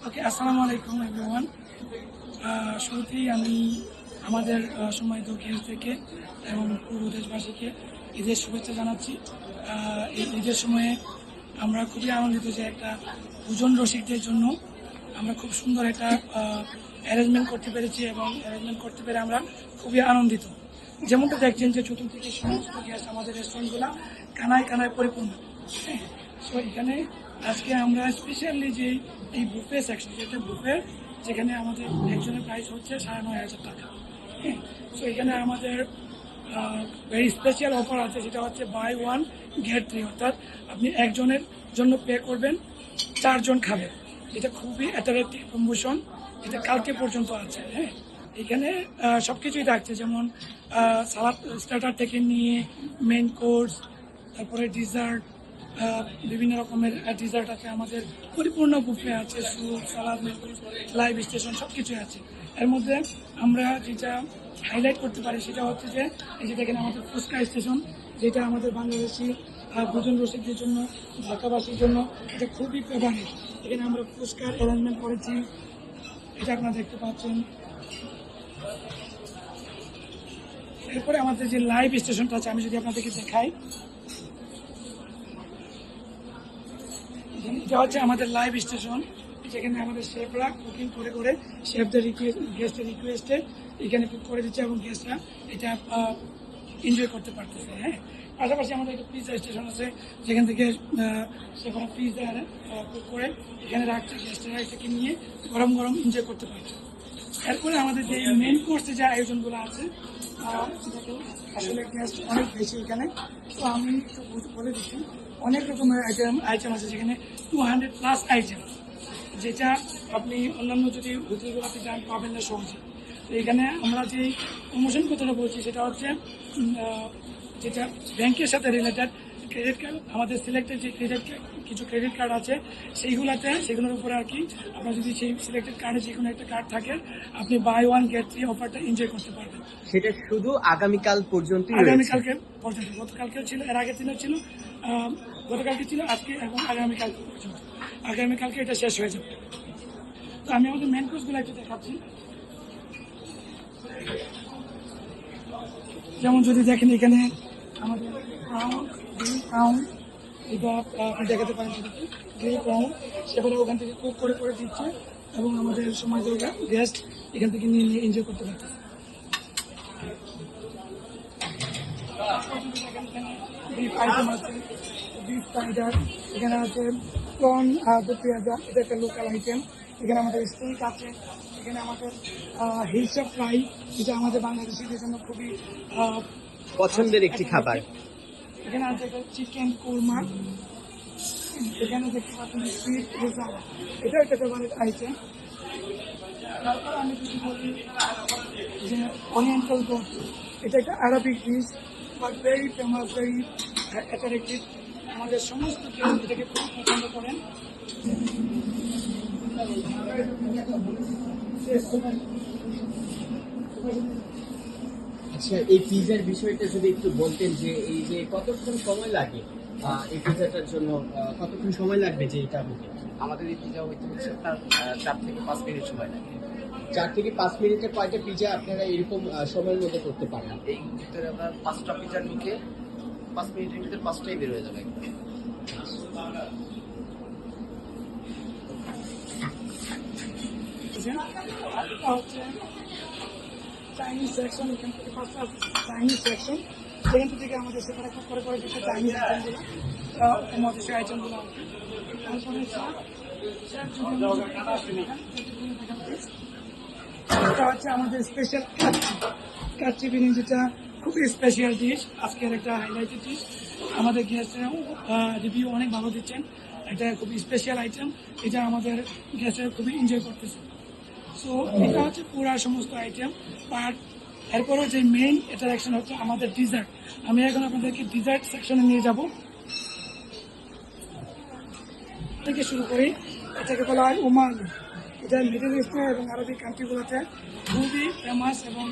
ওকে, আসসালামু আলাইকুম এভরিওয়ান। শুরুতেই আমি আমাদের সম্মানিত গেস্ট থেকে এবং পুরো দেশবাসীকে ঈদের শুভেচ্ছা জানাচ্ছি। এই ঈদের সময়ে আমরা খুবই আনন্দিত যে একটা ভোজন রসিকদের জন্য আমরা খুব সুন্দর একটা অ্যারেঞ্জমেন্ট করতে পেরেছি এবং অ্যারেঞ্জমেন্ট করতে পেরে আমরা খুবই আনন্দিত। যেমনটা দেখছেন যে চতুর্দিকে সমস্ত গ্যাস আমাদের রেস্টুরেন্টগুলো কানায় কানায় পরিপূর্ণ। হ্যাঁ, সো এখানে আজকে আমরা স্পেশালি যে এই বুফে সেকশন, যেটা বুফে, যেখানে আমাদের একজনের প্রাইস হচ্ছে ৯,৫০০ টাকা। হ্যাঁ, সো এখানে আমাদের ভেরি স্পেশাল অফার আছে, সেটা হচ্ছে বাই ওয়ান গেট থ্রি, অর্থাৎ আপনি একজনের জন্য পে করবেন, 4 জন খাবেন। এটা খুবই অ্যাট্রাকটিভ প্রমোশন, এটা কালকে পর্যন্ত আছে। হ্যাঁ, এখানে সব কিছুই থাকছে, যেমন সালাদ স্টার্টার থেকে নিয়ে মেন কোর্স, তারপরে ডিজার্ট, বিভিন্ন রকমের ডিজার্ট আছে আমাদের, পরিপূর্ণ বুফে আছে, স্যুপ, সালাদ, লাইভ স্টেশন সব কিছুই আছে। এর মধ্যে আমরা যেটা হাইলাইট করতে পারি সেটা হচ্ছে যে এই যে দেখেন আমাদের ফুচকা স্টেশন, যেটা আমাদের বাংলাদেশি ভোজন রসিকদের জন্য, ঢাকাবাসীর জন্য এটা খুবই ফেভারিট। এখানে আমরা ফুচকার অ্যারেঞ্জমেন্ট করেছি, এটা আপনারা দেখতে পাচ্ছেন। এরপরে আমাদের যে লাইভ স্টেশনটা আছে, আমি যদি আপনাদেরকে দেখাই, এটা হচ্ছে আমাদের লাইভ স্টেশন, যেখানে আমাদের শেফরা কুকিং করে করে শেফদের গেস্টের রিকোয়েস্টে এখানে কুক করে দিচ্ছে এবং গেস্টরা এটা এনজয় করতে পারতেছে। হ্যাঁ, পাশাপাশি আমাদের একটা পিৎজা স্টেশন আছে, যেখান থেকে শেফরা পিৎজা কুক করে এখানে রাখছে, গেস্টরা এটাকে নিয়ে গরম গরম এনজয় করতে পারছে। এরপরে আমাদের যে মেন কোর্সে যে আয়োজনগুলো আছে, আসলে গেস্ট অনেক বেশি এখানে, তো আমি একটু বলে দিচ্ছি। অনেক রকমের আইটেম আছে, যেখানে 200+ আইটেম, যেটা আপনি অন্যান্য যদি হোটেলগুলোতে যান পাবেন না সহজে। তো এখানে আমরা যে প্রমোশন কথাটা বলছি সেটা হচ্ছে যেটা ব্যাংকের সাথে রিলেটেড ক্রেডিট কার্ড, আমাদের সিলেক্টেড যে কিছু ক্রেডিট কার্ড আছে সেগুলোর উপরে আর কি, আপনার যদি সেই সিলেক্টেড কার্ডে যে কোনো একটা কার্ড থাকে, আপনি বাই ওয়ান গেট থ্রি অফারটা এনজয় করতে পারবেন। সেটা শুধু আগামীকাল পর্যন্ত, আগামীকালকে পর্যন্ত, গতকালকেও ছিল, এর আগের দিনও ছিল, গতকালকে ছিল, আজকে এবং আগামীকাল পর্যন্ত। আগামীকালকে এটা শেষ হয়ে যাবে। তো আমি আমাদের মেন কোর্সগুলো একটু দেখাচ্ছি। যেমন যদি দেখেন এখানে আমাদের প্রাউন, এটা আপনি দেখাতে পারেন, গ্রিল প্রাউন সেখানে ওখান থেকে কুক করে করে দিচ্ছে এবং আমাদের সময় গেস্ট এখান থেকে নিয়ে নিয়ে এনজয় করতে পারছে। বিফ আইটেম আছে, বিফ স্পাইডার, এখানে আছে প্রন দু পেঁয়াজা, এটা একটা লোকাল আইটেম। এখানে আমাদের স্টেক আছে, এখানে আমাদের হিলসা ফ্রাই, যেটা আমাদের বাংলাদেশিদের জন্য খুবই পছন্দের একটি খাবার। এখানে আছে একটা চিকেন কোরমা, এখানে দেখতে পাচ্ছেন সুইট রেজালা, এটা একটা ফেভারিট আইটেম। তারপর আমি যদি বলি যে ওরিয়েন্টাল গোট, এটা একটা Arabic dish, but very famous, very attractive. আমাদের সমস্ত কেউ এটাকে খুব পছন্দ করেন। আচ্ছা, এই পিজার বিষয়টা যদি একটু বলতেন, যে এই যে কতক্ষণ সময় লাগে এই পিজাটার জন্য, কতক্ষণ সময় লাগবে যে এটা হতে? আমাদের এই পিজা হইতে হচ্ছে তার 4 থেকে 5 মিনিট সময় লাগে। 4 থেকে 5 মিনিটে কয়টা পিজা আপনারা এরকম সময়ের মধ্যে করতে পারেন? এই ভিতরে আমরা 5টা পিজা ঢুকে 5 মিনিটের ভিতরে 5টাই বের হয়ে যাবে। চাইনিজ সেকশন, এখান থেকে পাঁচটা চাইনিজ সেকশন, সেখান থেকে আমাদের সেখানে খুব করে করে দিচ্ছে চাইনিজ আইটেমগুলো, আমাদের সেই আইটেমগুলো। এটা হচ্ছে আমাদের স্পেশাল কাচ্চি বিরিয়ানি, যেটা খুবই স্পেশাল ডিশ, আজকের একটা হাইলাইটেড ডিশ। আমাদের গেস্টরা রিভিউ অনেক ভালো দিচ্ছেন, এটা খুবই স্পেশাল আইটেম, এটা আমাদের গেস্টরা খুবই এনজয় করতেছে। সো এটা হচ্ছে পুরা সমস্ত আইটেম। বাট এরপরও যে মেইন অ্যাট্রাকশন হচ্ছে আমাদের ডিজার্ট। আমি এখন আপনাদেরকে ডিজার্ট সেকশনে নিয়ে যাব। থেকে শুরু করি, এটাকে বলা হয় উমাল। এটা মিডল ইস্টে এবং আরবি কান্ট্রিগুলোতে খুবই ফেমাস এবং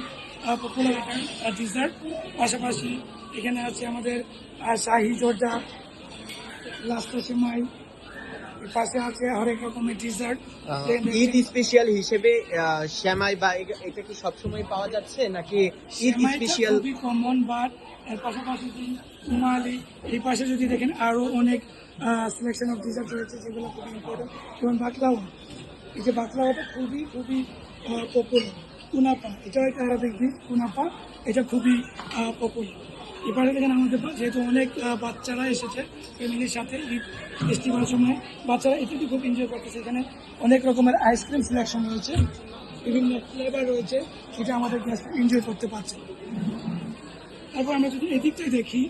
পপুলার একটা ডিজার্ট। পাশাপাশি এখানে আছে আমাদের শাহি জর্দা, লাস্টা সেমাই, এর পাশে আছে হরেক রকমের ডিজার্ট। ঈদ স্পেশাল হিসেবে শ্যামাই বা এটা কি সবসময় পাওয়া যাচ্ছে নাকি ঈদ স্পেশাল? খুবই কমন, বাট এর পাশাপাশি রুমালি এই পাশে যদি দেখেন আরো অনেক সিলেকশন অফ ডিজার্ট রয়েছে যেগুলো খুবই ইম্পর্টেন্ট, যেমন বাকলাওয়া। এই যে বাকলাওয়াটা খুবই খুবই পপুলার। কুনাপা, এটাও একটা আরবিক ডিশ, কুনাপা, এটা খুবই পপুলার। এবারে দেখেন আমাদের যেহেতু অনেক বাচ্চারা এসেছে ফ্যামিলির সাথে ঈদ ফেস্টিভ্যাল সময়, বাচ্চারা এটাকে খুব এনজয় করতেছে। এখানে অনেক রকমের আইসক্রিম সিলেকশন রয়েছে, বিভিন্ন ফ্লেভার রয়েছে, সেটা আমাদের গেস্ট এনজয় করতে পারছে। তারপর আমরা যদি এদিকটাই দেখি,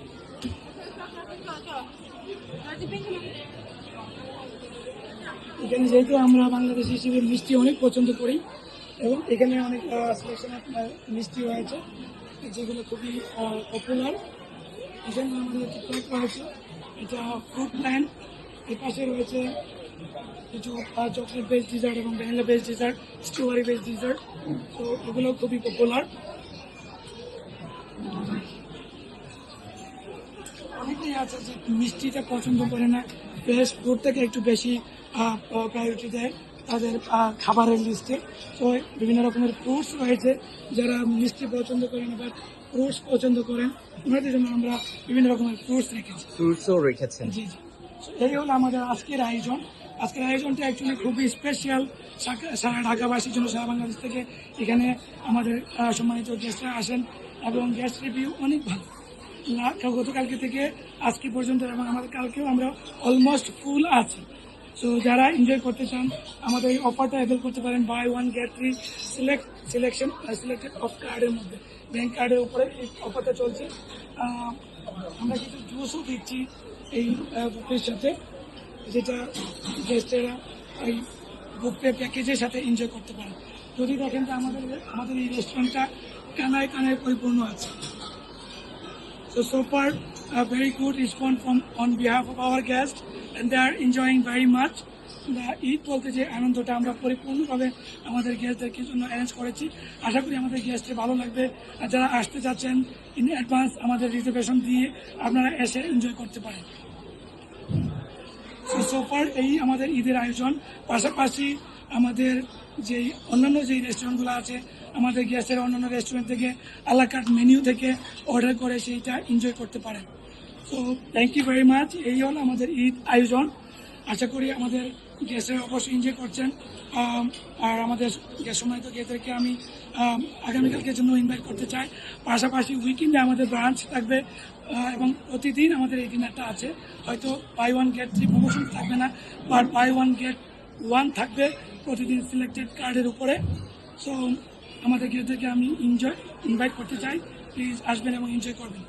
এখানে যেহেতু আমরা বাংলাদেশি হিসেবে মিষ্টি অনেক পছন্দ করি এবং এখানে অনেক সিলেকশন অফ মিষ্টি রয়েছে যেগুলো খুবই পপুলার। এখানে আমাদের কেক রয়েছে, এটা ফ্রুট প্ল্যান। এর পাশে রয়েছে কিছু চকলেট বেস ডিজার্ট এবং vanilla base dessert, strawberry base dessert, তো এগুলো খুবই পপুলার। অনেকেই আছে যে মিষ্টিটা পছন্দ করে না, ফ্রেশ ফ্রুটটাকে একটু বেশি প্রায়োরিটি দেয় তাদের খাবারের লিস্টে। তো বিভিন্ন রকমের ফ্রুটস রয়েছে, যারা মিষ্টি পছন্দ করেন বা ফ্রুটস পছন্দ করেন ওনাদের জন্য আমরা বিভিন্ন রকমের ফ্রুটস রেখেছি। ফ্রুটসও রেখেছেন। জি জি, এই হলো আমাদের আজকের আয়োজন। আজকের আয়োজনটা অ্যাকচুয়ালি খুবই স্পেশাল সারা ঢাকাবাসীর জন্য, সারা বাংলাদেশ থেকে এখানে আমাদের সম্মানিত গেস্টরা আসেন এবং গেস্ট রিভিউ অনেক ভালো। গতকালকে থেকে আজকে পর্যন্ত এবং আমাদের কালকেও আমরা অলমোস্ট ফুল আছি। সো যারা এনজয় করতে চান আমাদের এই অফারটা অ্যাভেল করতে পারেন, buy one get three selected of কার্ডের মধ্যে, ব্যাংক কার্ডের উপরে এই অফারটা চলছে। আমরা কিছু জুসও দিচ্ছি এই বুকের সাথে, যেটা গেস্টেরা এই বুকে প্যাকেজের সাথে এনজয় করতে পারে। যদি দেখেন যে আমাদের এই রেস্টুরেন্টটা কানায় কানায় পরিপূর্ণ আছে। So far, a very good response on behalf of our guests, and they are enjoying very much. Eid বলতে যে আনন্দটা আমরা পরিপূর্ণভাবে আমাদের গেস্টদেরকে জন্য অ্যারেঞ্জ করেছি। আশা করি আমাদের গেস্টের ভালো লাগবে। আর যারা আসতে চাচ্ছেন ইন অ্যাডভান্স আমাদের রিজার্ভেশন দিয়ে আপনারা এসে এনজয় করতে পারেন। So far এই আমাদের ঈদের আয়োজন। পাশাপাশি আমাদের যেই অন্যান্য যেই রেস্টুরেন্টগুলো আছে, আমাদের গেস্টের অন্যান্য রেস্টুরেন্ট থেকে আলা কার্ট মেনিউ থেকে অর্ডার করে সেইটা এনজয় করতে পারেন। So thank you very much. এই হলো আমাদের ঈদ আয়োজন। আশা করি আমাদের গেস্টরা অবশ্যই এনজয় করছেন। আর আমাদের সম্মানিত গেস্টদেরকে আমি আগামীকালকের জন্য ইনভাইট করতে চাই। পাশাপাশি উইকেন্ডে আমাদের ব্রাঞ্চ থাকবে এবং প্রতিদিন আমাদের এই ডিনারটা আছে। হয়তো buy one get three promotion থাকবে না, but buy one get one থাকবে প্রতিদিন সিলেক্টেড কার্ডের উপরে। সো আমাদের গেস্টদেরকে আমি ইনভাইট করতে চাই, প্লিজ আসবেন এবং এনজয় করবেন।